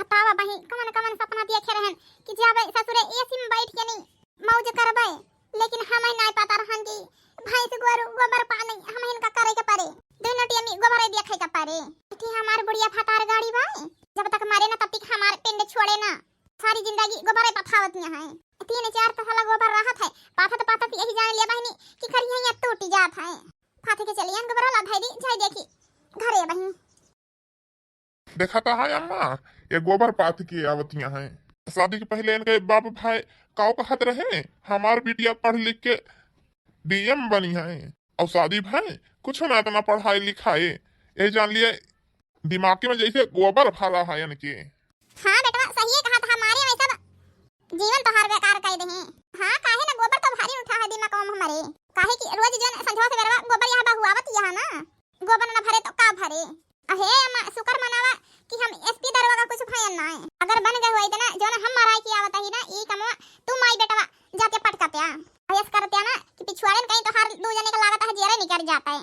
बतावा बही कमन कमन सपना देखे रहन कि जाबे ससुरे एसी में बैठ के नहीं मौज करबे, लेकिन हमें नहीं पता रहन कि भैंस गोरू गोबर पानी हम इनका करे के परे, दोनों टियमी गोबर देखे के परे। कि हमार बुढ़िया फतार गाड़ी भाई जब तक मारे ना तब तक हमारे पिंड छोड़े ना, सारी जिंदगी गोबर पथावत में है। 3-4 तो साला गोबर रहत है, पाथत यही जान ले बहनी कि करिया या टूट जात है। फाथे के चलियन गोबर ला धैदी जाई देखी घरे बहनी। देखा था है अम्मा, ये गोबर पाथ की आवतियां हैं। शादी के पहले इनके बाप भाई काव कहत रहे हमार बिटिया पढ़ लिख के डीएम बनी है, और शादी भाई कुछ ना इतना पढ़ाई लिखाई ये जान लिए दिमाग में जैसे गोबर फैला है इनके। हां बेटा सही कहा था, हमारे में सब जीवन तो हर बेकार कर दे हैं। हां काहे ना गोबर तो भारी उठा है दिमाग में हमारे, काहे कि रोज जन संझवा से बेरवा गोबर यहां बहुआवत यहां ना, गोबर ना भरे तो का भरे। अहे अम्मा शुक्र मनावा कि हम एसपी दरवा का कुछ भयन ना है, अगर बन गए हुए इतना जो ना हम मराई की आवत ही ना ई कमवा तुम आई बेटा जाके पटकते आ ऐस करते ना कि पिछवाड़े कहीं तो हर दो जने का लागत है जेरा निकल जाता है।